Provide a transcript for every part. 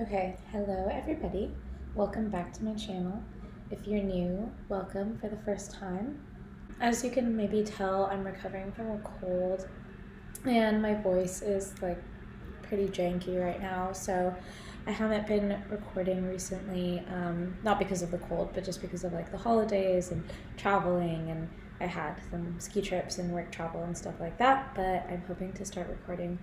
Okay, hello everybody. Welcome back to my channel. If you're new, welcome for the first time. As you can maybe tell, I'm recovering from a cold and my voice is pretty janky right now, so I haven't been recording recently, not because of the cold, but just because of the holidays and traveling, and I had some ski trips and work travel and stuff like that, but I'm hoping to start recording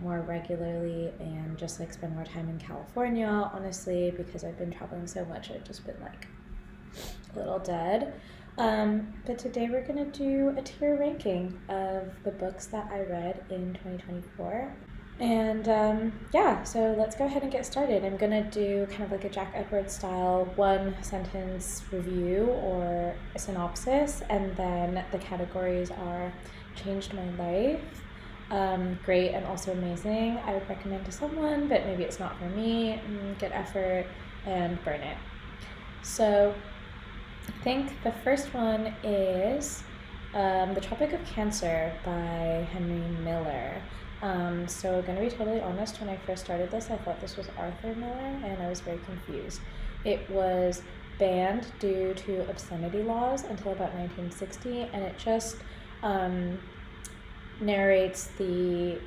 more regularly and just spend more time in California, honestly, because I've been traveling so much. I've just been a little dead. But today we're gonna do a tier ranking of the books that I read in 2024. And yeah, so let's go ahead and get started. I'm gonna do kind of like a Jack Edwards style one sentence review or a synopsis, and then the categories are changed my life, great and also amazing, I would recommend to someone, but maybe it's not for me, good effort, and burn it. So I think the first one is The Tropic of Cancer by Henry Miller. So going to be totally honest, when I first started this, I thought this was Arthur Miller, and I was very confused. It was banned due to obscenity laws until about 1960, and it just narrates the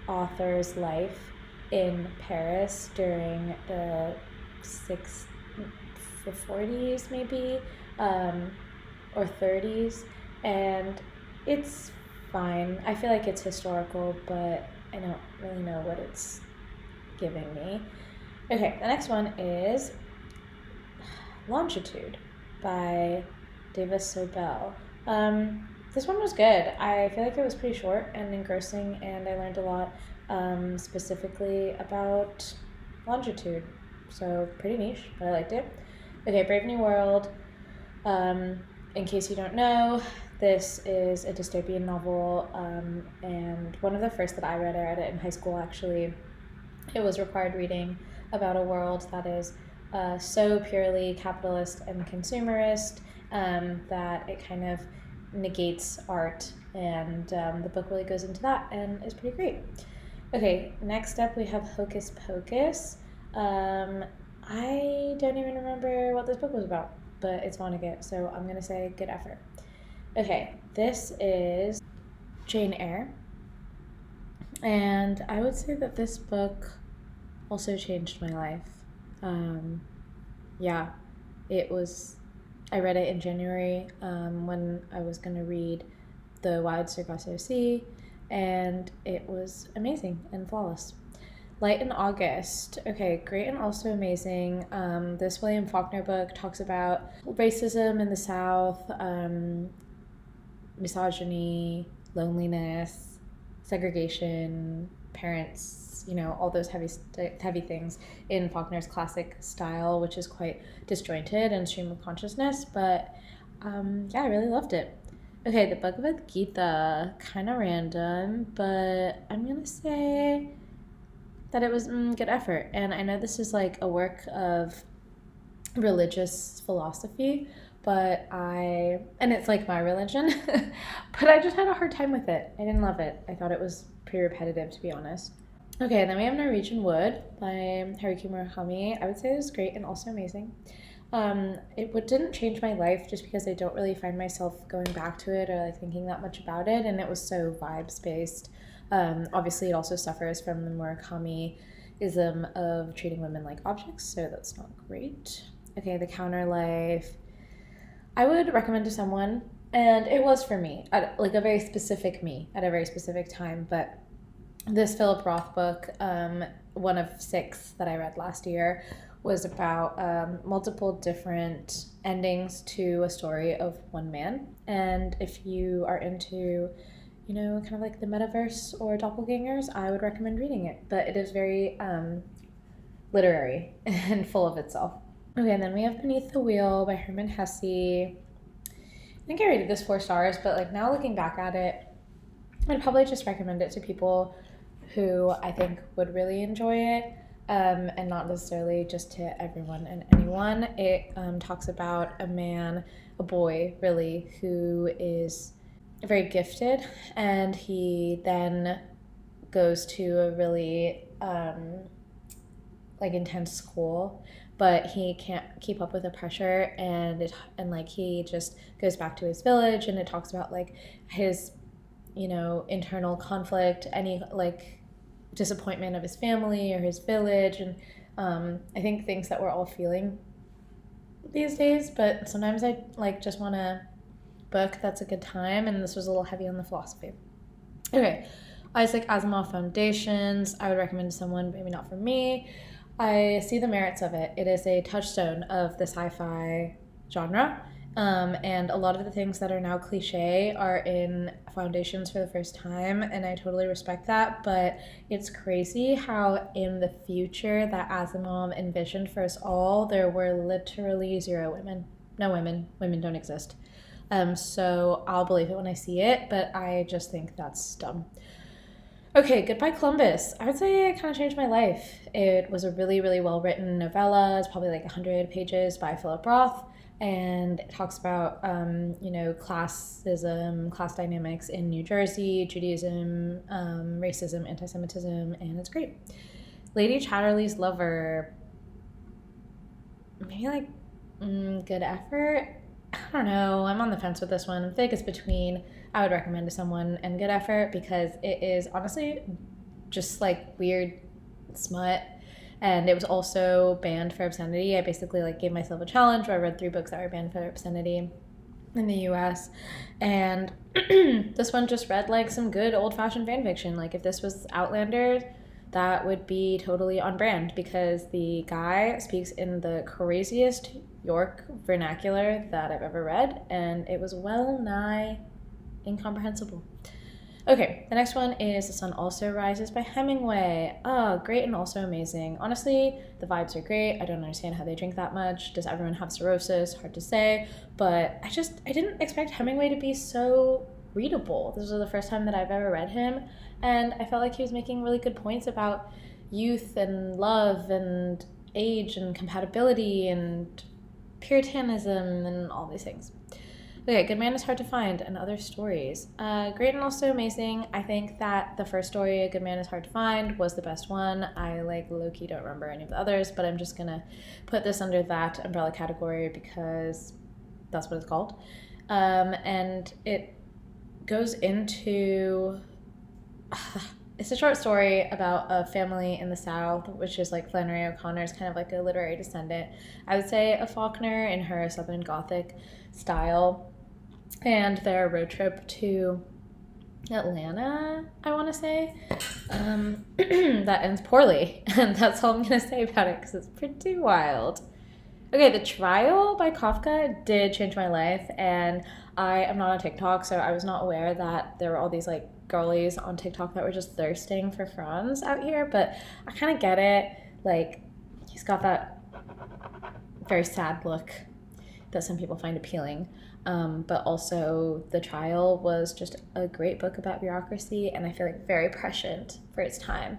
author's life in Paris during the 40s maybe, or 30s, and it's fine. I feel like it's historical, but I don't really know what it's giving me. Okay, the next one is Longitude by Davis Sobel. This one was good. I feel like it was pretty short and engrossing, and I learned a lot, specifically about longitude. So pretty niche, but I liked it. Okay, Brave New World. In case you don't know, this is a dystopian novel, and one of the first that I read it in high school actually. It was required reading about a world that is so purely capitalist and consumerist, that it kind of negates art, and the book really goes into that and is pretty great. Okay, next up we have Hocus Pocus. I don't even remember what this book was about, but it's Vonnegut, so I'm gonna say good effort. Okay, this is Jane Eyre, and I would say that this book also changed my life. Yeah, I read it in January, when I was going to read The Wild Sargasso Sea, and it was amazing and flawless. Light in August. Okay, great and also amazing. This William Faulkner book talks about racism in the South, misogyny, loneliness, segregation, parents, all those heavy things in Faulkner's classic style, which is quite disjointed and stream of consciousness, but yeah, I really loved it. Okay, the Bhagavad Gita, kind of random, but I'm gonna say that it was good effort. And I know this is a work of religious philosophy, and it's my religion, but I just had a hard time with it. I didn't love it. I thought it was pretty repetitive, to be honest. Okay, then we have Norwegian Wood by Haruki Murakami. I would say it was great and also amazing. It didn't change my life just because I don't really find myself going back to it or thinking that much about it, and it was so vibes based. Obviously, it also suffers from the Murakami-ism of treating women like objects, so that's not great. Okay, The Counter Life. I would recommend to someone, and it was for me, at a very specific me at a very specific time, but this Philip Roth book, one of 6 that I read last year, was about multiple different endings to a story of one man. And if you are into, kind of the metaverse or doppelgangers, I would recommend reading it. But it is very literary and full of itself. Okay, and then we have Beneath the Wheel by Herman Hesse. I think I rated this 4 stars, but now looking back at it, I'd probably just recommend it to people who I think would really enjoy it, and not necessarily just to everyone and anyone. It talks about a boy really, who is very gifted, and he then goes to a really like intense school, but he can't keep up with the pressure, and like he just goes back to his village, and it talks about like his, you know, internal conflict, any like disappointment of his family or his village, and I think things that we're all feeling these days. But sometimes I like just want a book that's a good time, and this was a little heavy on the philosophy. Okay, Isaac Asimov Foundations. I would recommend to someone, maybe not for me. I see the merits of it. It is a touchstone of the sci-fi genre. And a lot of the things that are now cliche are in Foundations for the first time, and I totally respect that. But it's crazy how in the future that Asimov envisioned for us all, there were literally zero women. No women. Women don't exist. So I'll believe it when I see it, but I just think that's dumb. Okay, Goodbye Columbus. I would say it kind of changed my life. It was a really, really well-written novella. It's probably like 100 pages by Philip Roth, and it talks about, you know, classism, class dynamics in New Jersey, Judaism, racism, anti-Semitism, and it's great. Lady Chatterley's Lover. Maybe like good effort. I don't know. I'm on the fence with this one. I think it's between I would recommend to someone and good effort, because it is honestly just like weird smut, and it was also banned for obscenity. I basically like gave myself a challenge where I read 3 books that were banned for obscenity in the US, and this one just read like some good old-fashioned fan fiction. Like if this was Outlander, that would be totally on brand, because the guy speaks in the craziest York vernacular that I've ever read, and it was well nigh incomprehensible. Okay, the next one is The Sun Also Rises by Hemingway. Oh, great and also amazing. Honestly, the vibes are great. I don't understand how they drink that much. Does everyone have cirrhosis? Hard to say. But I didn't expect Hemingway to be so readable. This was the first time that I've ever read him, and I felt like he was making really good points about youth and love and age and compatibility and Puritanism and all these things. Okay, Good Man is Hard to Find and Other Stories. Great and also amazing. I think that the first story, Good Man is Hard to Find, was the best one. I like low-key don't remember any of the others, but I'm just gonna put this under that umbrella category because that's what it's called. And it goes into it's a short story about a family in the South, which is like Flannery O'Connor's kind of like a literary descendant. I would say a Faulkner in her Southern Gothic style. And their road trip to Atlanta, I want to say, that ends poorly. And that's all I'm going to say about it because it's pretty wild. Okay, The Trial by Kafka did change my life, and I am not on TikTok, so I was not aware that there were all these like girlies on TikTok that were just thirsting for Franz out here, but I kind of get it. Like, he's got that very sad look that some people find appealing. But also The Trial was just a great book about bureaucracy, and I feel like very prescient for its time,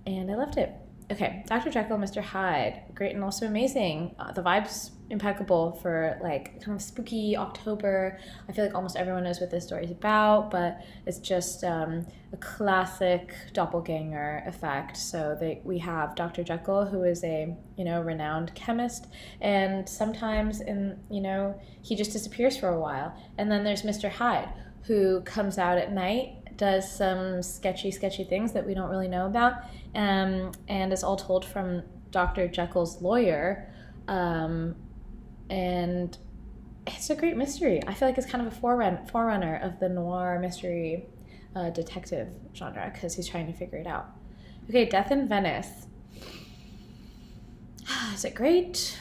and I loved it. Okay, Dr. Jekyll, Mr. Hyde, great and also amazing. The vibe's impeccable for like kind of spooky October. I feel like almost everyone knows what this story is about, but it's just a classic doppelganger effect. So we have Dr. Jekyll, who is a renowned chemist, and sometimes he just disappears for a while. And then there's Mr. Hyde, who comes out at night, does some sketchy things that we don't really know about, and is all told from Dr. Jekyll's lawyer, and it's a great mystery. I feel like it's kind of a forerunner of the noir mystery detective genre, because he's trying to figure it out. Okay, Death in Venice. Is it great,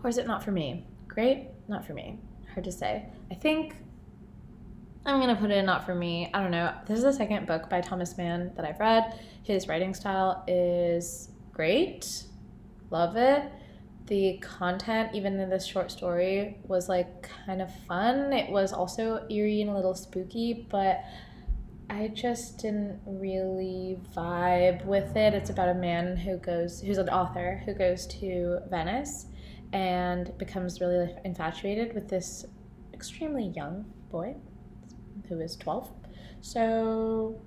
or is it not for me? Great, not for me. Hard to say. I think I'm going to put it in not for me. I don't know. This is the second book by Thomas Mann that I've read. His writing style is great. Love it. The content, even in this short story, was like kind of fun. It was also eerie and a little spooky, but I just didn't really vibe with it. It's about a man who's an author who goes to Venice and becomes really infatuated with this extremely young boy who is 12. So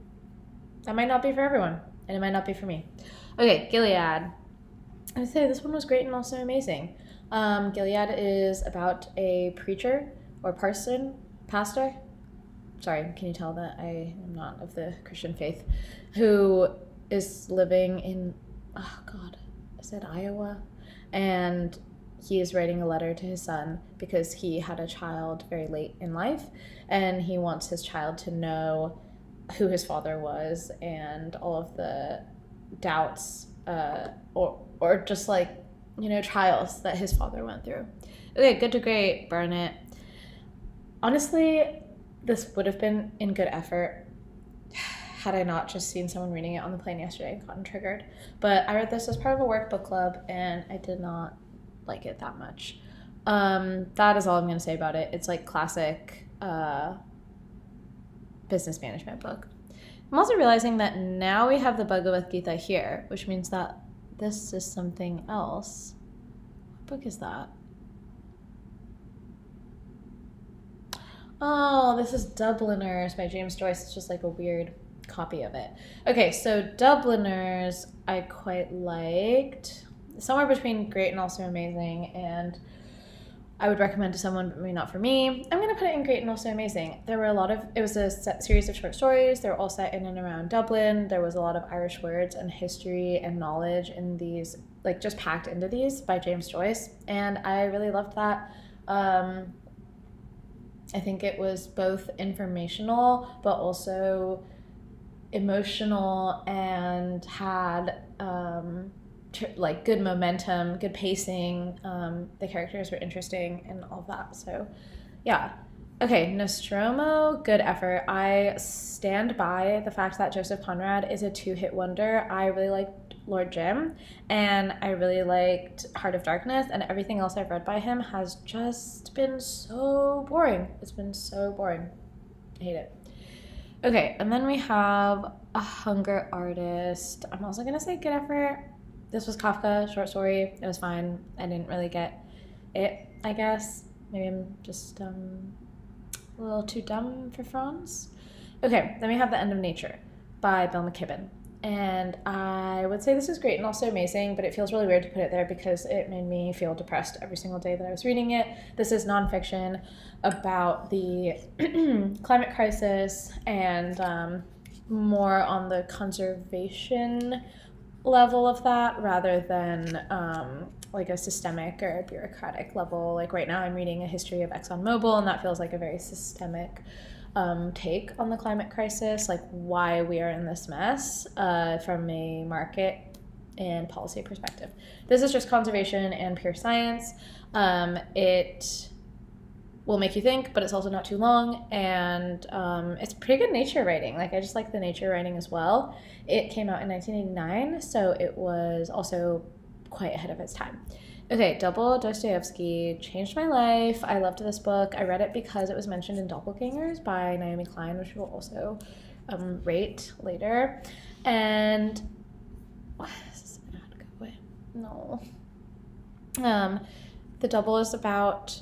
that might not be for everyone, and it might not be for me. Okay, Gilead. I'd say this one was great and also amazing. Gilead is about a preacher or pastor. Sorry, can you tell that I am not of the Christian faith? Who is living in, oh God, I said Iowa? And he is writing a letter to his son because he had a child very late in life, and he wants his child to know who his father was and all of the doubts or just like, trials that his father went through. Okay, good to great, burn it. Honestly, this would have been in good effort had I not just seen someone reading it on the plane yesterday and gotten triggered. But I read this as part of a work book club, and I did not like it that much. That is all I'm going to say about it. It's like classic business management book. I'm also realizing that now we have the Bhagavad Gita here, which means that this is something else. What book is that? Oh, this is Dubliners by James Joyce. It's just like a weird copy of it. Okay, so Dubliners I quite liked. Somewhere between great and also amazing, and I would recommend to someone, but maybe not for me. I'm going to put it in great and also amazing. There were it was a series of short stories. They were all set in and around Dublin. There was a lot of Irish words and history and knowledge in these, like just packed into these by James Joyce. And I really loved that. I think it was both informational, but also emotional and had like good momentum, good pacing. The characters were interesting and all of that. So yeah. Okay, Nostromo, good effort. I stand by the fact that Joseph Conrad is a two-hit wonder. I really liked Lord Jim, and I really liked Heart of Darkness, and everything else I've read by him has just been so boring. It's been so boring. I hate it. Okay, and then we have A Hunger Artist. I'm also going to say good effort. This was Kafka, short story. It was fine. I didn't really get it, I guess. Maybe I'm just a little too dumb for Franz. Okay, then we have The End of Nature by Bill McKibben. And I would say this is great and also amazing, but it feels really weird to put it there because it made me feel depressed every single day that I was reading it. This is nonfiction about the climate crisis and more on the conservation level of that rather than like a systemic or bureaucratic level. Like right now I'm reading a history of ExxonMobil, and that feels like a very systemic take on the climate crisis, like why we are in this mess from a market and policy perspective. This is just conservation and pure science. It will make you think, but it's also not too long, and it's pretty good nature writing. Like I just like the nature writing as well. It came out in 1989, so it was also quite ahead of its time. Okay, Double Dostoevsky changed my life. I loved this book. I read it because it was mentioned in Doppelgangers by Naomi Klein, which we'll also rate later. And what is this an ad? Go away. No. The Double is about.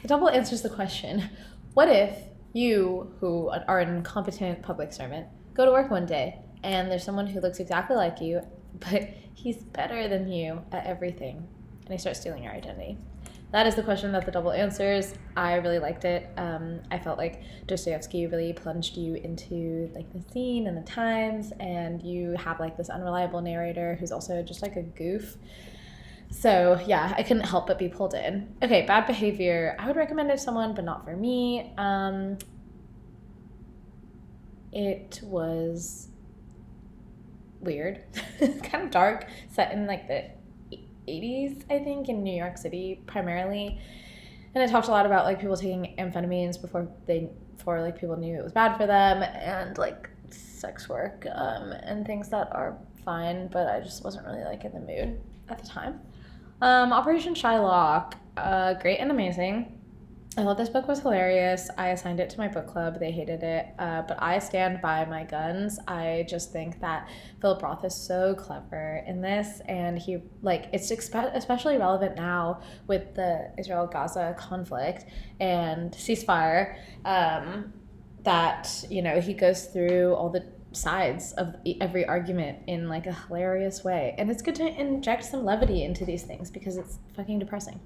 The Double answers the question: what if you, who are an incompetent public servant, go to work one day and there's someone who looks exactly like you, but he's better than you at everything, and he starts stealing your identity? That is the question that the Double answers. I really liked it. I felt like Dostoevsky really plunged you into like the scene and the times, and you have like this unreliable narrator who's also just like a goof. So yeah, I couldn't help but be pulled in. Okay, Bad Behavior. I would recommend it to someone, but not for me. It was weird, kind of dark, set in like the 80s, I think, in New York City primarily. And it talked a lot about like people taking amphetamines before like people knew it was bad for them, and like sex work and things that are fine, but I just wasn't really like in the mood at the time. Operation Shylock, great and amazing. I thought this book was hilarious. I assigned it to my book club. They hated it, but I stand by my guns. I just think that Philip Roth is so clever in this, and he it's especially relevant now with the Israel-Gaza conflict and ceasefire. That he goes through all the sides of every argument in like a hilarious way. And it's good to inject some levity into these things because it's fucking depressing.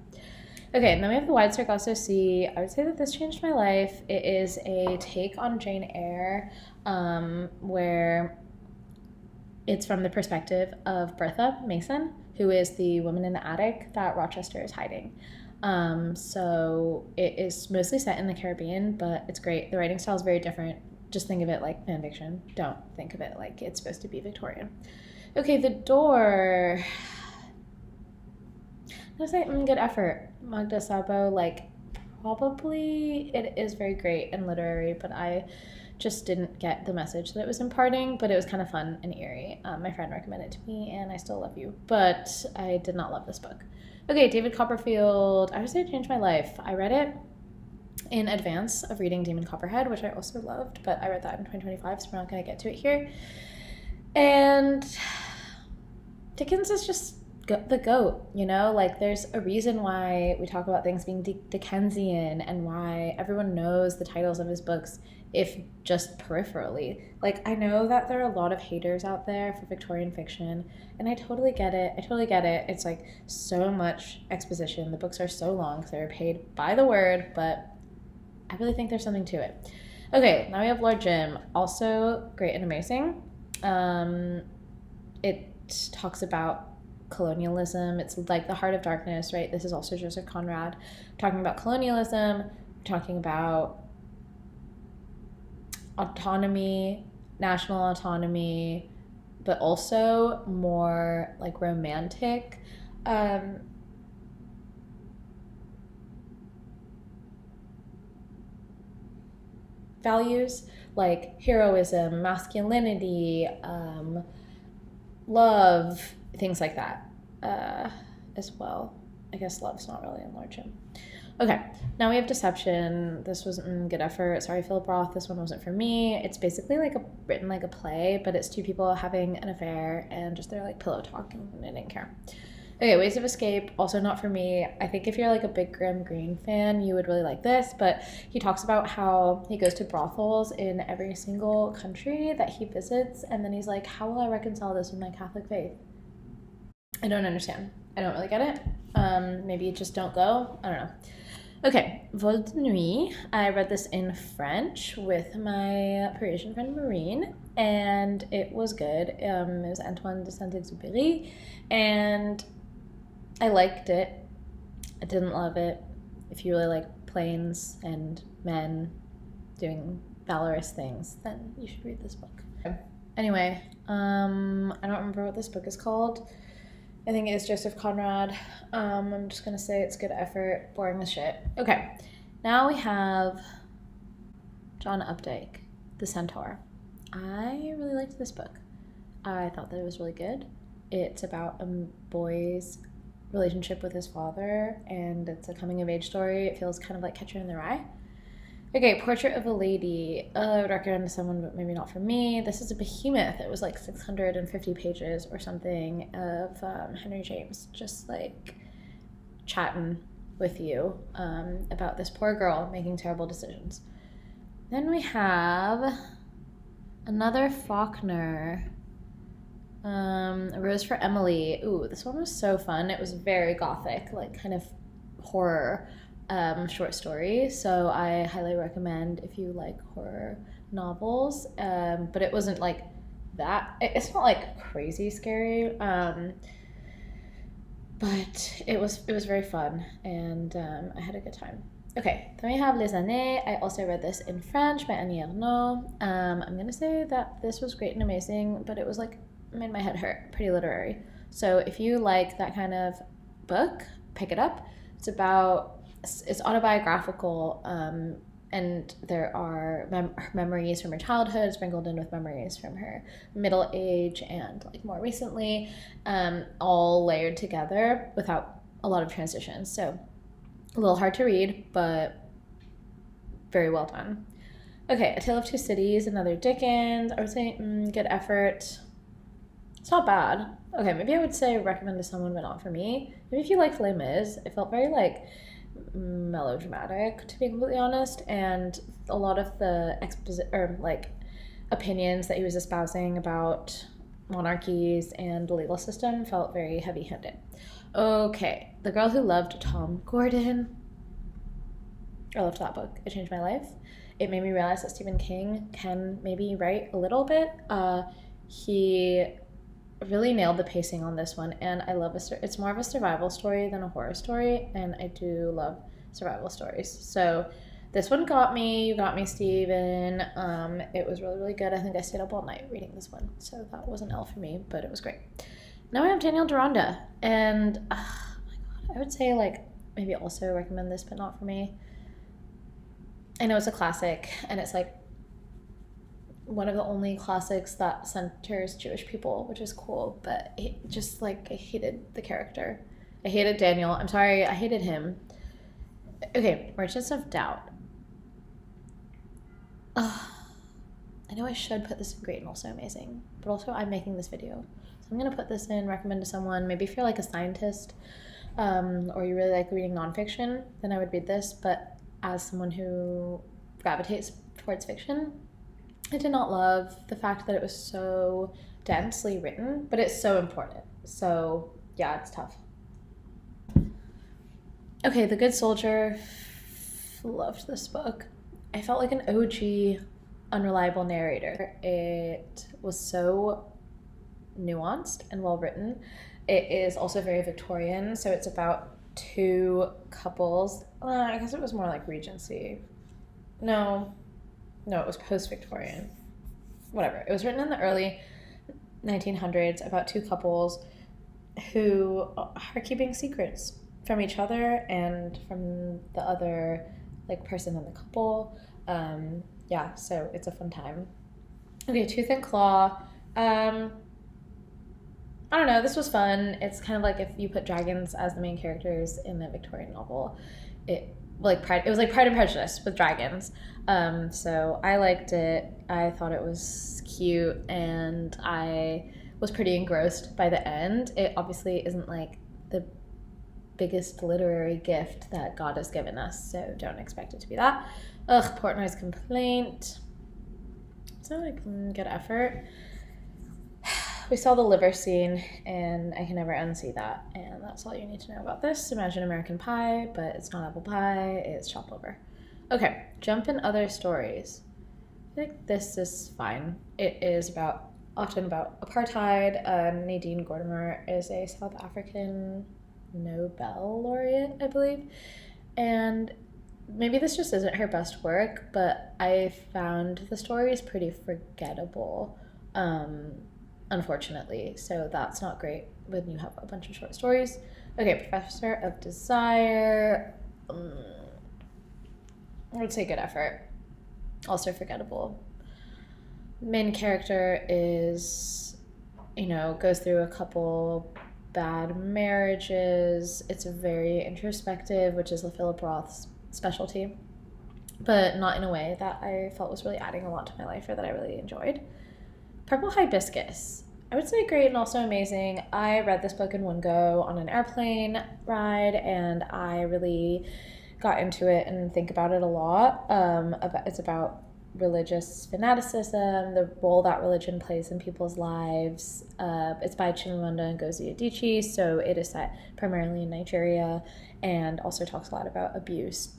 Okay, and then we have The Wide Sargasso Sea. I would say that this changed my life. It is a take on Jane Eyre, where it's from the perspective of Bertha Mason, who is the woman in the attic that Rochester is hiding. So it is mostly set in the Caribbean, but it's great. The writing style is very different. Just think of it like fan fiction. Don't think of it like it's supposed to be Victorian. Okay, The Door. I'm gonna say good effort. Magda Sabo, like, probably it is very great and literary, but I just didn't get the message that it was imparting, but it was kind of fun and eerie. My friend recommended it to me, and I still love you, but I did not love this book. Okay, David Copperfield. I would say it changed my life. I read it in advance of reading Demon Copperhead, which I also loved, but I read that in 2025, so we're not going to get to it here. And Dickens is just the GOAT, you know? Like, there's a reason why we talk about things being Dickensian and why everyone knows the titles of his books, if just peripherally. Like, I know that there are a lot of haters out there for Victorian fiction, and I totally get it. It's like so much exposition. The books are so long because they're paid by the word, but I really think there's something to it. Okay, now we have Lord Jim, also great and amazing. It talks about colonialism. It's like the heart of darkness, right? This is also Joseph Conrad talking about colonialism, talking about autonomy, national autonomy, but also more like romantic values, like heroism, masculinity, love, things like that as well. I guess love's not really in Lord Jim. Okay, now we have Deception. This was good effort. Sorry, Philip Roth. This one wasn't for me. It's basically like written like a play, but it's two people having an affair and just they're like pillow talking, and I didn't care. Okay, Ways of Escape, also not for me. I think if you're like a big Graham Greene fan, you would really like this, but he talks about how he goes to brothels in every single country that he visits, and then he's like, how will I reconcile this with my Catholic faith? I don't understand. I don't really get it. Maybe just don't go. I don't know. Okay, Vol de Nuit. I read this in French with my Parisian friend Maureen, and it was good. It was Antoine de Saint-Exupéry, and I liked it. I didn't love it. If you really like planes and men doing valorous things, then you should read this book. Anyway, I don't remember what this book is called. I think it is Joseph Conrad. I'm just gonna say it's good effort, boring as shit. Okay, now we have John Updike, The Centaur. I really liked this book. I thought that it was really good. It's about a boy's relationship with his father, and it's a coming of age story. It feels kind of like Catcher in the Rye. Okay, Portrait of a Lady. I would recommend to someone, but maybe not for me. This is a behemoth. It was like 650 pages or something of Henry James just like chatting with you about this poor girl making terrible decisions. Then we have another Faulkner, A Rose for Emily. Ooh, this one was so fun. It was very gothic, like kind of horror short story, so I highly recommend if you like horror novels, but it wasn't like that, it's not like crazy scary, but it was very fun, and I had a good time. Okay, then we have Les Années. I also read this in French by Annie Ernaux. I'm gonna say that this was great and amazing, but it was like made my head hurt, pretty literary. So if you like that kind of book, pick it up. It's autobiographical, and there are memories from her childhood sprinkled in with memories from her middle age and like more recently, all layered together without a lot of transitions. So a little hard to read, but very well done. Okay, A Tale of Two Cities, another Dickens. I would say good effort. It's not bad. Okay, maybe I would say recommend to someone, but not for me. Maybe if you liked Les Mis, it felt very like melodramatic, to be completely honest, and a lot of the opinions that he was espousing about monarchies and the legal system felt very heavy-handed. Okay, The Girl Who Loved Tom Gordon. I loved that book. It changed my life. It made me realize that Stephen King can maybe write a little bit. He really nailed the pacing on this one, and I love it's more of a survival story than a horror story, and I do love survival stories. So this one got me. You got me, Stephen. It was really, really good. I think I stayed up all night reading this one, so that was an L for me, but it was great. Now we have Daniel Deronda, and oh my god, I would say like maybe also recommend this, but not for me. I know it's a classic, and it's like one of the only classics that centers Jewish people, which is cool, but it just like I hated the character. I hated Daniel. I'm sorry, I hated him. Okay, Merchants of Doubt. I know I should put this in great and also amazing, but also I'm making this video. So I'm going to put this in, recommend to someone. Maybe if you're like a scientist or you really like reading nonfiction, then I would read this. But as someone who gravitates towards fiction, I did not love the fact that it was so densely written, but it's so important. So yeah, it's tough. Okay, The Good Soldier. Loved this book. I felt like an OG unreliable narrator. It was so nuanced and well written. It is also very Victorian, so it's about two couples. I guess it was more like Regency. No, it was post-Victorian. Whatever. It was written in the early 1900s about two couples who are keeping secrets from each other and from the other like person in the couple. Yeah, so it's a fun time. Okay, Tooth and Claw. I don't know, this was fun. It's kind of like if you put dragons as the main characters in a Victorian novel. It was like Pride and Prejudice with dragons. So I liked it. I thought it was cute, and I was pretty engrossed by the end. It obviously isn't like the biggest literary gift that God has given us, so don't expect it to be that. Portnoy's Complaint. It's not like a good effort. We saw the liver scene, and I can never unsee that, and that's all you need to know about this. Imagine American Pie, but it's not apple pie, it's chopped liver. Okay, jump in other stories. I think this is fine. It is often about apartheid. Nadine Gordimer is a South African Nobel laureate, I believe, and maybe this just isn't her best work, but I found the stories pretty forgettable, unfortunately, so that's not great when you have a bunch of short stories. Okay, Professor of Desire. I would say good effort. Also forgettable. Main character is, goes through a couple bad marriages. It's very introspective, which is Philip Roth's specialty, but not in a way that I felt was really adding a lot to my life or that I really enjoyed. Purple Hibiscus. I would say great and also amazing. I read this book in one go on an airplane ride, and I really got into it and think about it a lot. It's about religious fanaticism, the role that religion plays in people's lives. It's by Chimamanda Ngozi Adichie, so it is set primarily in Nigeria, and also talks a lot about abuse,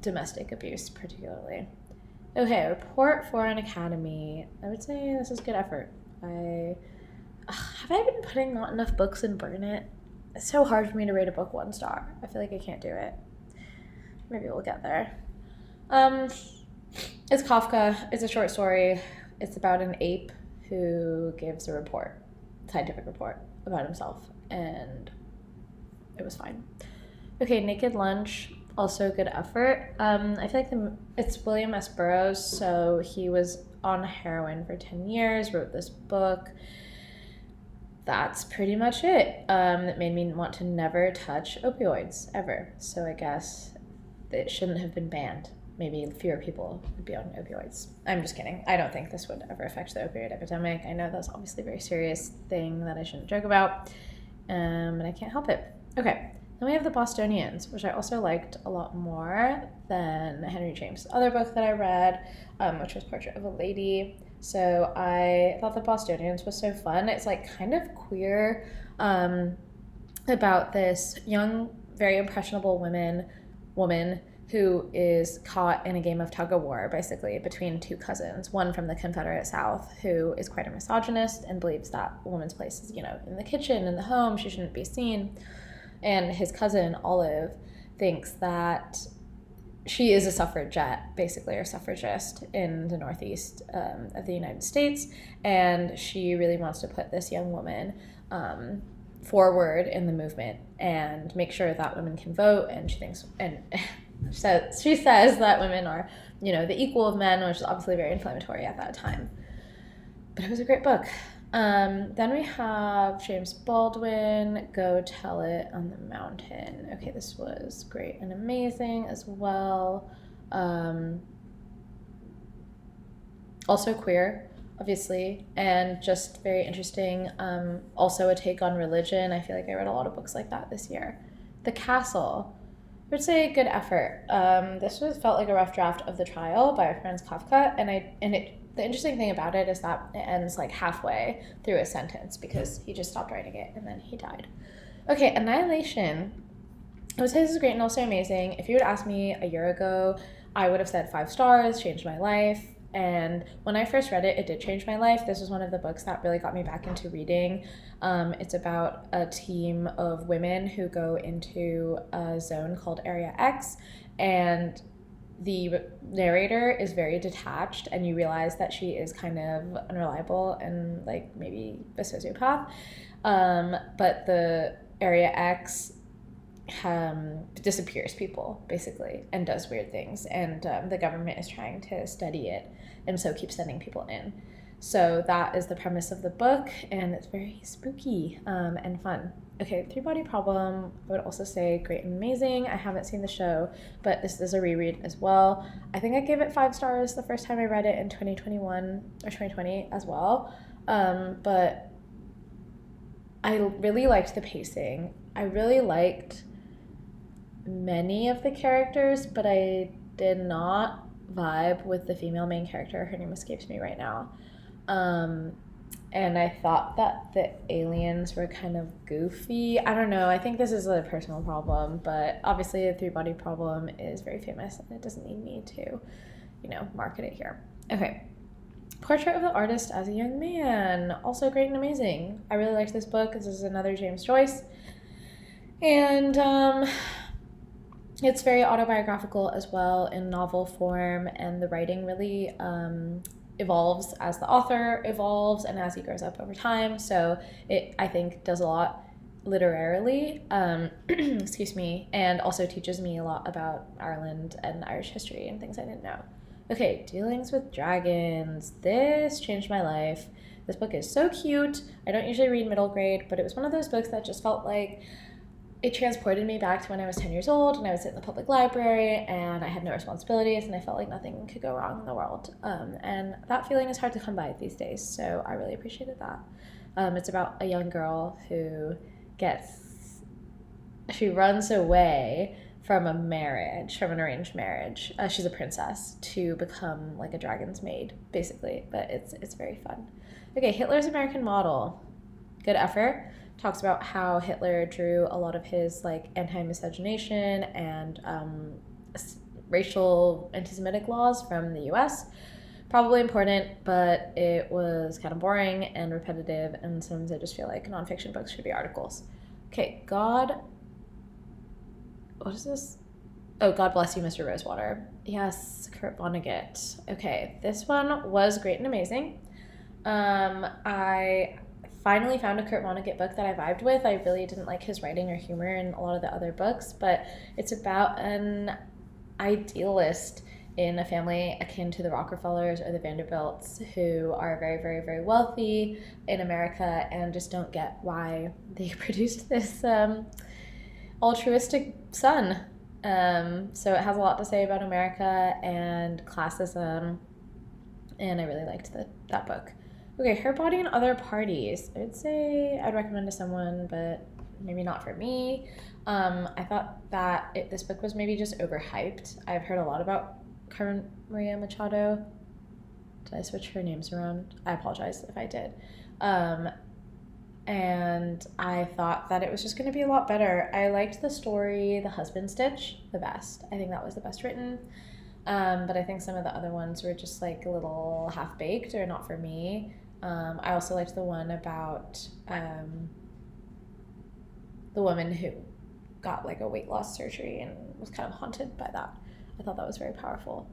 domestic abuse particularly. Okay, Report for an Academy. I would say this is good effort. Have I been putting not enough books in Burnet? It's so hard for me to rate a book 1 star. I feel like I can't do it. Maybe we'll get there. It's Kafka. It's a short story. It's about an ape who gives a scientific report about himself, and it was fine. Okay, Naked Lunch. Also good effort. I feel like it's William S. Burroughs, so he was on heroin for 10 years, wrote this book. That's pretty much it. It made me want to never touch opioids, ever. So I guess it shouldn't have been banned. Maybe fewer people would be on opioids. I'm just kidding. I don't think this would ever affect the opioid epidemic. I know that's obviously a very serious thing that I shouldn't joke about, but I can't help it. Okay. Then we have The Bostonians, which I also liked a lot more than Henry James' other book that I read, which was Portrait of a Lady. So I thought The Bostonians was so fun. It's like kind of queer, about this young, very impressionable woman who is caught in a game of tug of war, basically, between two cousins. One from the Confederate South, who is quite a misogynist and believes that a woman's place is, in the kitchen, in the home, she shouldn't be seen. And his cousin, Olive, thinks that she is a suffragette, basically, or suffragist in the Northeast of the United States. And she really wants to put this young woman forward in the movement and make sure that women can vote. And she says that women are, the equal of men, which is obviously very inflammatory at that time. But it was a great book. Then we have James Baldwin, Go Tell It on the Mountain. Okay, this was great and amazing as well. Also queer, obviously, and just very interesting. Also a take on religion. I feel like I read a lot of books like that this year. The Castle. I would say good effort. This felt like a rough draft of The Trial by Franz Kafka, the interesting thing about it is that it ends like halfway through a sentence because he just stopped writing it and then he died. Okay, Annihilation. I would say this is great and also amazing. If you would ask me a year ago, I would have said 5 stars, changed my life. And when I first read it, it did change my life. This was one of the books that really got me back into reading. It's about a team of women who go into a zone called Area X, and the narrator is very detached, and you realize that she is kind of unreliable and like maybe a sociopath. But the Area X disappears people basically and does weird things, and the government is trying to study it and so keeps sending people in. So that is the premise of the book, and it's very spooky and fun. Okay, Three Body Problem, I would also say great and amazing. I haven't seen the show, but this is a reread as well. I think I gave it 5 stars the first time I read it in 2021 or 2020 as well. But I really liked the pacing. I really liked many of the characters, but I did not vibe with the female main character. Her name escapes me right now. And I thought that the aliens were kind of goofy. I don't know. I think this is a personal problem, but obviously the Three Body Problem is very famous and it doesn't need me to, market it here. Okay. Portrait of the Artist as a Young Man. Also great and amazing. I really liked this book. This is another James Joyce. And it's very autobiographical as well in novel form, and the writing really evolves as the author evolves and as he grows up over time. So it, I think, does a lot literarily, excuse me, and also teaches me a lot about Ireland and Irish history and things I didn't know. Okay, Dealings with Dragons. This changed my life. This book is so cute. I don't usually read middle grade, but it was one of those books that just felt like it transported me back to when I was 10 years old and I was in the public library and I had no responsibilities and I felt like nothing could go wrong in the world. And that feeling is hard to come by these days, so I really appreciated that. It's about a young girl who she runs away from an arranged marriage. She's a princess to become like a dragon's maid, basically, but it's very fun. Okay, Hitler's American Model. Good effort. Talks about how Hitler drew a lot of his like anti-miscegenation and racial anti-Semitic laws from the US. Probably important, but it was kind of boring and repetitive, and sometimes I just feel like nonfiction books should be articles. Okay, what is this? Oh, God Bless You, Mr. Rosewater. Yes, Kurt Vonnegut. Okay, this one was great and amazing. I finally found a Kurt Vonnegut book that I vibed with. I really didn't like his writing or humor in a lot of the other books, but it's about an idealist in a family akin to the Rockefellers or the Vanderbilts who are very, very, very wealthy in America and just don't get why they produced this altruistic son. So it has a lot to say about America and classism, and I really liked that book. Okay, Her Body and Other Parties. I would say I'd recommend to someone, but maybe not for me. I thought that this book was maybe just overhyped. I've heard a lot about Carmen Maria Machado. Did I switch her names around? I apologize if I did. And I thought that it was just going to be a lot better. I liked the story, The Husband Stitch, the best. I think that was the best written. But I think some of the other ones were just like a little half-baked or not for me. I also liked the one about the woman who got like a weight loss surgery and was kind of haunted by that. I thought that was very powerful.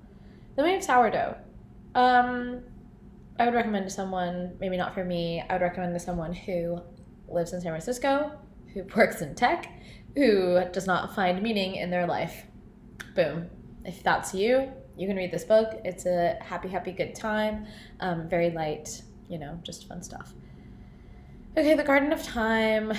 Then we have Sourdough. I would recommend to someone, maybe not for me, I would recommend to someone who lives in San Francisco, who works in tech, who does not find meaning in their life. Boom. If that's you, you can read this book. It's a happy, happy, good time. Very light, just fun stuff. Okay, The Garden of Time.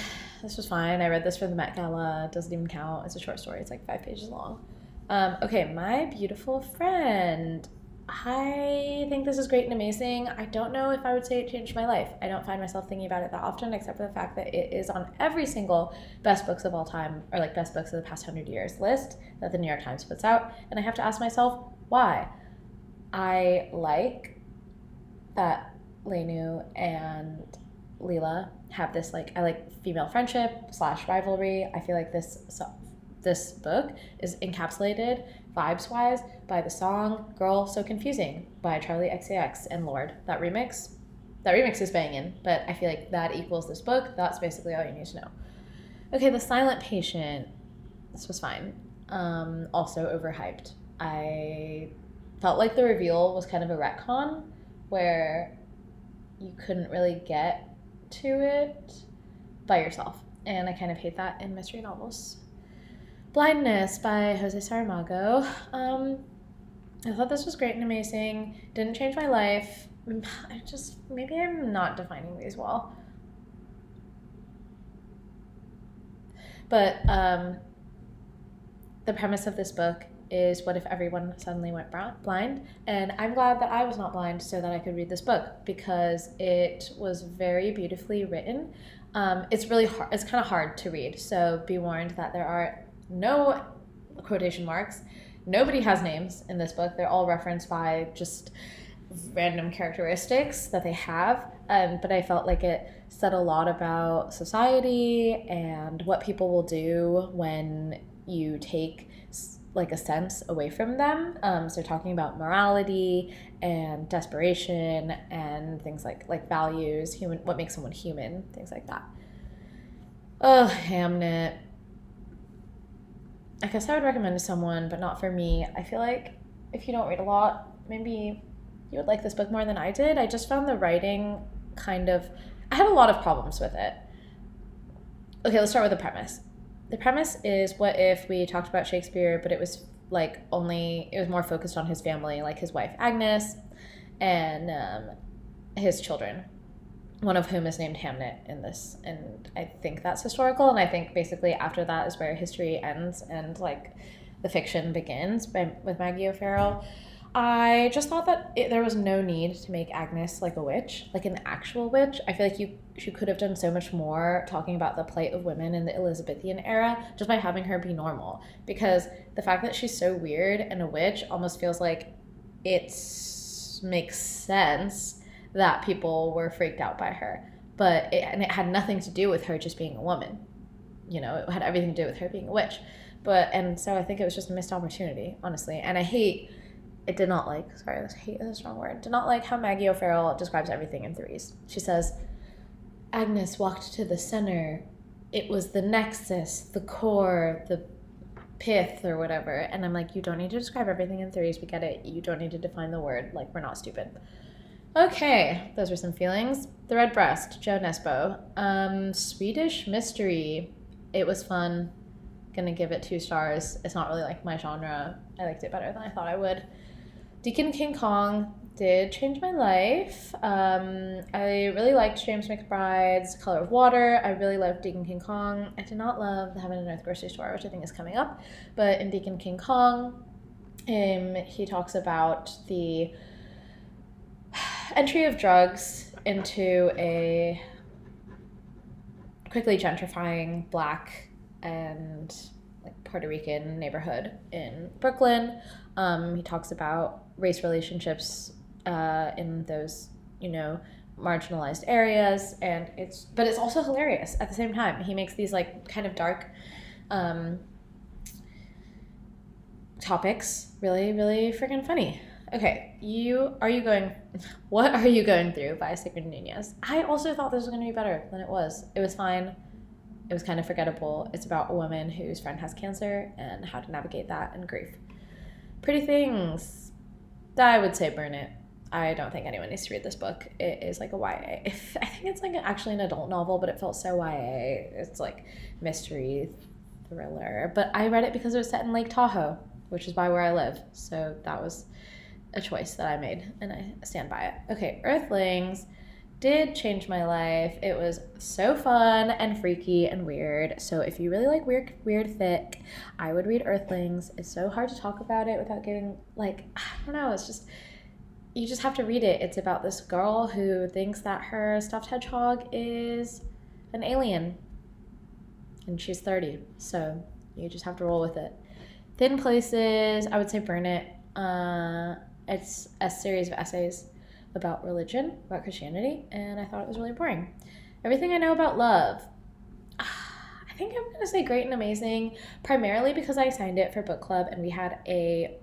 This was fine. I read this for the Met Gala. It doesn't even count. It's a short story. It's like 5 pages long. Okay, My Beautiful Friend. I think this is great and amazing. I don't know if I would say it changed my life. I don't find myself thinking about it that often, except for the fact that it is on every single best books of all time, or like best books of the past 100 years list that the New York Times puts out. And I have to ask myself, why? I like that Lenu and Leela have this, I like female friendship / rivalry. I feel like this book is encapsulated vibes-wise by the song Girl So Confusing by Charlie XCX and Lorde. That remix is banging, but I feel like that equals this book. That's basically all you need to know. Okay, The Silent Patient. This was fine. Also overhyped. I felt like the reveal was kind of a retcon where you couldn't really get to it by yourself. And I kind of hate that in mystery novels. Blindness by Jose Saramago. I thought this was great and amazing. Didn't change my life. Maybe I'm not defining these well. But the premise of this book is, what if everyone suddenly went blind? And I'm glad that I was not blind so that I could read this book, because it was very beautifully written. It's really hard. It's kind of hard to read. So be warned that there are no quotation marks. Nobody has names in this book. They're all referenced by just random characteristics that they have. But I felt like it said a lot about society and what people will do when you take like a sense away from them. So talking about morality and desperation and things like values, what makes someone human, things like that. Oh, Hamnet. I guess I would recommend to someone, but not for me. I feel like if you don't read a lot, maybe you would like this book more than I did. I just found the writing I had a lot of problems with it. Okay, let's start with the premise. The premise is, what if we talked about Shakespeare, but it was it was more focused on his family, like his wife Agnes and his children, one of whom is named Hamnet in this. And I think that's historical, and I think basically after that is where history ends and the fiction begins with Maggie O'Farrell. I just thought that there was no need to make Agnes like a witch, like an actual witch. I feel like she could have done so much more talking about the plight of women in the Elizabethan era just by having her be normal. Because the fact that she's so weird and a witch almost feels like it makes sense that people were freaked out by her. But it had nothing to do with her just being a woman. It had everything to do with her being a witch. And so I think it was just a missed opportunity, honestly. And hate is a strong word. Did not like how Maggie O'Farrell describes everything in threes. She says, Agnes walked to the center. It was the nexus, the core, the pith or whatever. And I'm like, you don't need to describe everything in threes. We get it. You don't need to define the word. We're not stupid. Okay, those were some feelings. The Red Breast, Joe Nesbo. Swedish Mystery. It was fun. Gonna give it 2 stars. It's not really my genre. I liked it better than I thought I would. Deacon King Kong did change my life. I really liked James McBride's Color of Water. I really loved Deacon King Kong. I did not love the Heaven and Earth grocery store, which I think is coming up. But in Deacon King Kong, he talks about the entry of drugs into a quickly gentrifying Black and Puerto Rican neighborhood in Brooklyn. He talks about race relationships in those, marginalized areas, and it's also hilarious at the same time. He makes these like kind of dark topics really, really freaking funny. Okay, What Are You Going Through by Sigrid Nunez. I also thought this was going to be better than it was. It was fine. It was kind of forgettable. It's about a woman whose friend has cancer and how to navigate that and grief. Pretty Things. I would say burn it. I don't think anyone needs to read this book. It is like a YA. I think it's like actually an adult novel, but it felt so YA. It's like mystery thriller. But I read it because it was set in Lake Tahoe, which is by where I live. So that was a choice that I made, and I stand by it. Okay, Earthlings did change my life. It was so fun and freaky and weird. So if you really like weird fic, I would read Earthlings. It's so hard to talk about it without getting like, I don't know, it's just, you just have to read it. It's about this girl who thinks that her stuffed hedgehog is an alien, and she's 30, so you just have to roll with it. Thin Places, I would say burn it. It's a series of essays about religion, about Christianity, and I thought it was really boring. Everything I Know About Love. I think I'm going to say great and amazing, primarily because I signed it for book club and we had a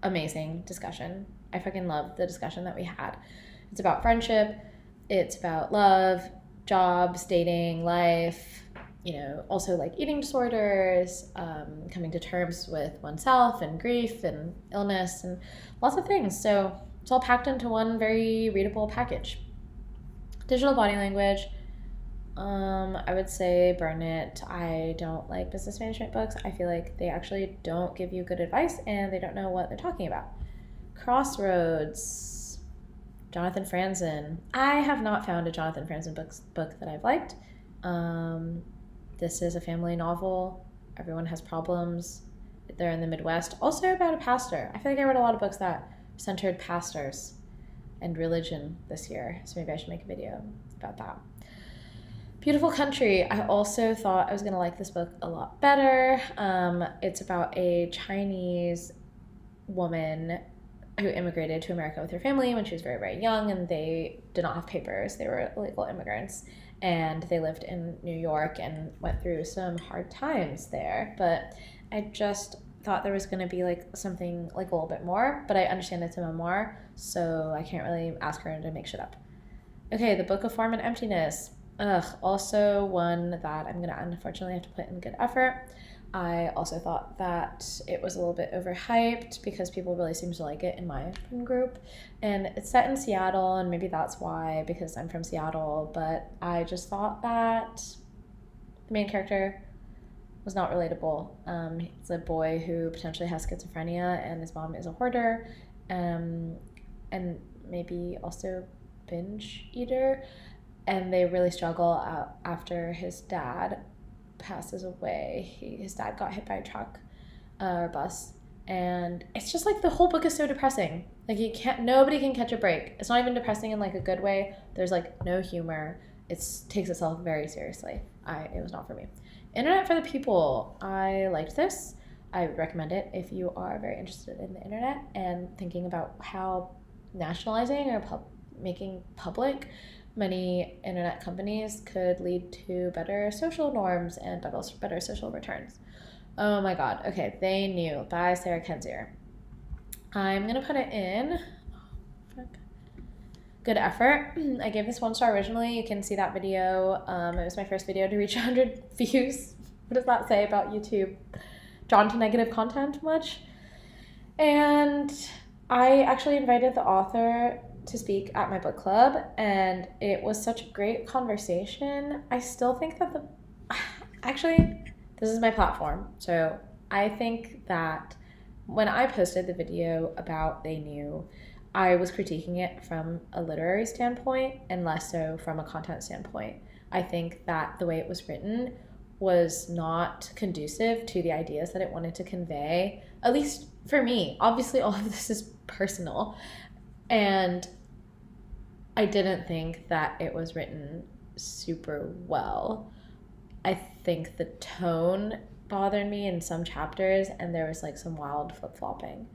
amazing discussion. I fucking love the discussion that we had. It's about friendship, it's about love, jobs, dating, life, also like eating disorders, coming to terms with oneself and grief and illness and lots of things. So it's all packed into one very readable package. Digital Body Language. I would say burn it. I don't like business management books. I feel like they actually don't give you good advice and they don't know what they're talking about. Crossroads. Jonathan Franzen. I have not found a Jonathan Franzen book that I've liked. This is a family novel. Everyone has problems. They're in the Midwest. Also about a pastor. I feel like I read a lot of books that centered pastors and religion this year. So maybe I should make a video about that. Beautiful Country. I also thought I was going to like this book a lot better. It's about a Chinese woman who immigrated to America with her family when she was very, very young, and they did not have papers. They were illegal immigrants. And they lived in New York and went through some hard times there. But I just thought there was going to be like something like a little bit more, but I understand it's a memoir, so I can't really ask her to make shit up. Okay, The Book of Form and Emptiness. Also one that I'm going to unfortunately have to put in good effort. I also thought that it was a little bit overhyped because people really seem to like it in my friend group. And it's set in Seattle, and maybe that's why, because I'm from Seattle. But I just thought that the main character was not relatable. He's a boy who potentially has schizophrenia, and his mom is a hoarder, and maybe also binge eater. And they really struggle after his dad passes away. His dad got hit by a truck or bus, and it's just like the whole book is so depressing. Like nobody can catch a break. It's not even depressing in like a good way. There's like no humor. It takes itself very seriously. It was not for me. Internet for the People. I liked this. I would recommend it if you are very interested in the internet and thinking about how nationalizing or making public many internet companies could lead to better social norms and better social returns. Oh my god. Okay, They Knew by Sarah Kendzior. I'm going to put it in good effort. I gave this 1 star originally. You can see that video. It was my first video to reach 100 views. What does that say about YouTube? Drawn to negative content much? And I actually invited the author to speak at my book club, and it was such a great conversation. I still think that actually, this is my platform. So I think that when I posted the video about They Knew, I was critiquing it from a literary standpoint and less so from a content standpoint. I think that the way it was written was not conducive to the ideas that it wanted to convey, at least for me. Obviously, all of this is personal. And I didn't think that it was written super well. I think the tone bothered me in some chapters, and there was like some wild flip-flopping.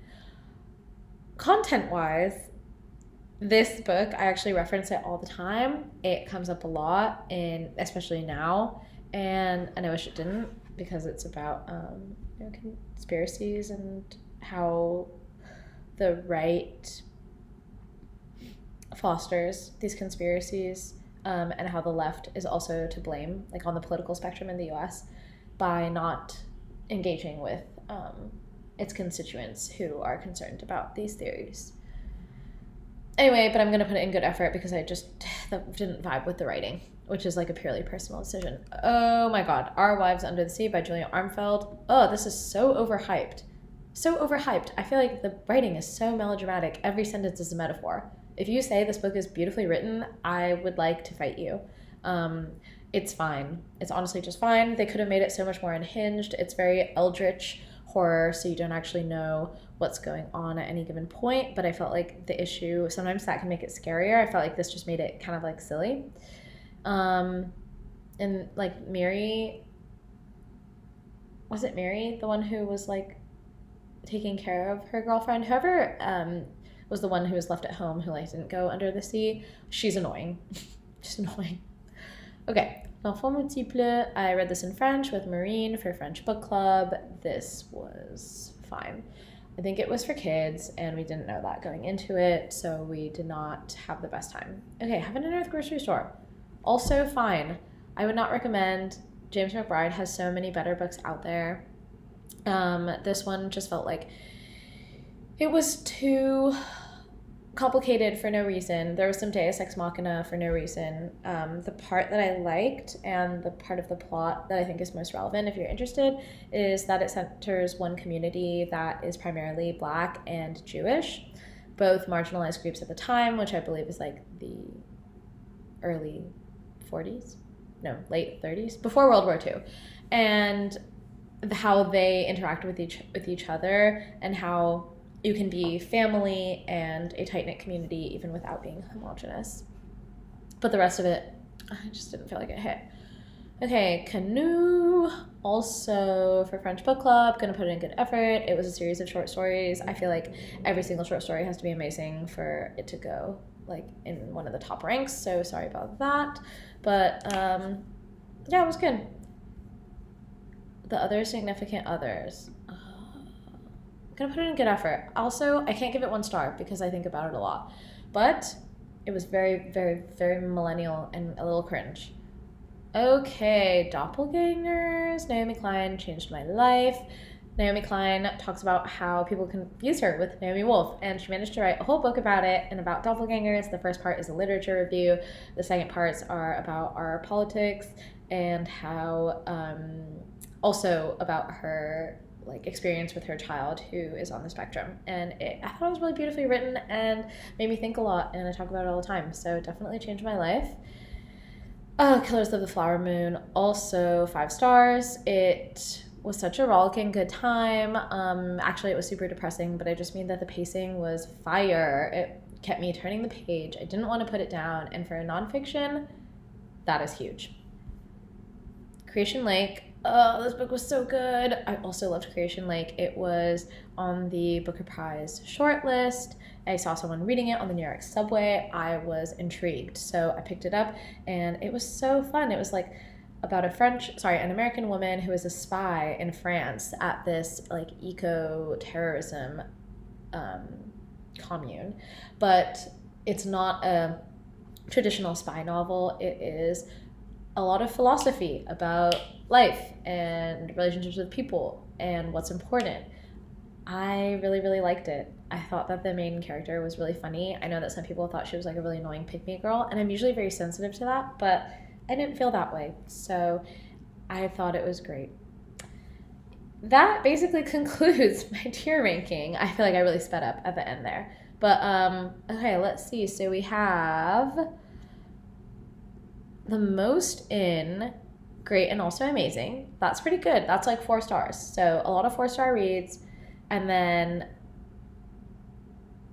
content-wise, this book, I actually reference it all the time. It comes up a lot, especially now, and I wish it didn't, because it's about conspiracies and how the right fosters these conspiracies, and how the left is also to blame, like on the political spectrum in the US, by not engaging with its constituents who are concerned about these theories. Anyway, but I'm going to put it in good effort because I just didn't vibe with the writing, which is like a purely personal decision. Oh my god, Our Wives Under the Sea by Julia Armfeld. Oh, this is so overhyped. So overhyped. I feel like the writing is so melodramatic. Every sentence is a metaphor. If you say this book is beautifully written, I would like to fight you. It's fine. It's honestly just fine. They could have made it so much more unhinged. It's very eldritch horror, so you don't actually know what's going on at any given point, but I felt like the issue, sometimes that can make it scarier. I felt like this just made it kind of like silly. And like Mary, was it Mary, the one who was like taking care of her girlfriend? Whoever was the one who was left at home who like didn't go under the sea, she's annoying. She's annoying. Okay, L'Enfant Multiple. I read this in French with Marine for French Book Club. This was fine. I think it was for kids, and we didn't know that going into it, so we did not have the best time. Okay, Heaven and Earth Grocery Store. Also fine. I would not recommend. James McBride has so many better books out there. This one just felt like it was too complicated for no reason. There was some Deus Ex Machina for no reason. The part that I liked and the part of the plot that I think is most relevant, if you're interested, is that it centers one community that is primarily Black and Jewish, both marginalized groups at the time, which I believe is like the early 40s, no, late 30s, before World War II, and how they interact with each other, and how you can be family and a tight-knit community even without being homogenous. But the rest of it, I just didn't feel like it hit. Okay, Canoe, also for French Book Club, gonna put in good effort. It was a series of short stories. I feel like every single short story has to be amazing for it to go like in one of the top ranks, so sorry about that. But yeah, it was good. The Other Significant Others. Gonna put it in good effort. Also, I can't give it 1 star because I think about it a lot, but it was very, very, very millennial and a little cringe. Okay, Doppelgangers. Naomi Klein changed my life. Naomi Klein talks about how people confuse her with Naomi Wolf, and she managed to write a whole book about it and about doppelgangers. The first part is a literature review. The second parts are about our politics and how also about her like experience with her child who is on the spectrum, and I thought it was really beautifully written and made me think a lot, and I talk about it all the time, so it definitely changed my life. Killers of the Flower Moon, also 5 stars. It was such a rollicking good time. Actually, it was super depressing, but I just mean that the pacing was fire. It kept me turning the page. I didn't want to put it down, and for a nonfiction, that is huge. Creation Lake. Oh, this book was so good. I also loved Creation Lake. It was on the Booker Prize shortlist. I saw someone reading it on the New York subway. I was intrigued, so I picked it up, and it was so fun. It was like about an American woman who is a spy in France at this like eco-terrorism commune, but it's not a traditional spy novel. It is a lot of philosophy about life and relationships with people and what's important. I really, really liked it. I thought that the main character was really funny. I know that some people thought she was like a really annoying pick-me girl, and I'm usually very sensitive to that, but I didn't feel that way, so I thought it was great. That basically concludes my tier ranking. I feel like I really sped up at the end there. But, okay, let's see. So we have the most in great and also amazing. That's pretty good. That's like 4 stars. So a lot of 4-star reads, and then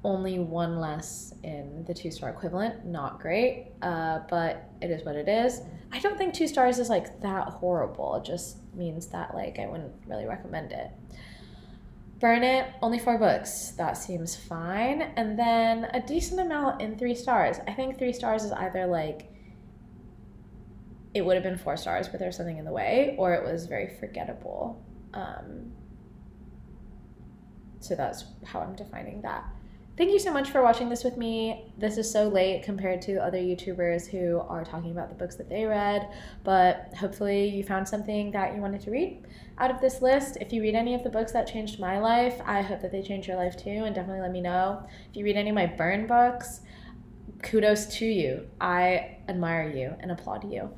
only 1 less in the 2-star equivalent. Not great, but it is what it is. I don't think 2 stars is like that horrible. It just means that like I wouldn't really recommend it. Burn It, only 4 books. That seems fine. And then a decent amount in 3 stars. I think 3 stars is either like it would have been 4 stars, but there's something in the way, or it was very forgettable. So that's how I'm defining that. Thank you so much for watching this with me. This is so late compared to other YouTubers who are talking about the books that they read, but hopefully you found something that you wanted to read out of this list. If you read any of the books that changed my life, I hope that they change your life too, and definitely let me know. If you read any of my burn books, kudos to you. I admire you and applaud you.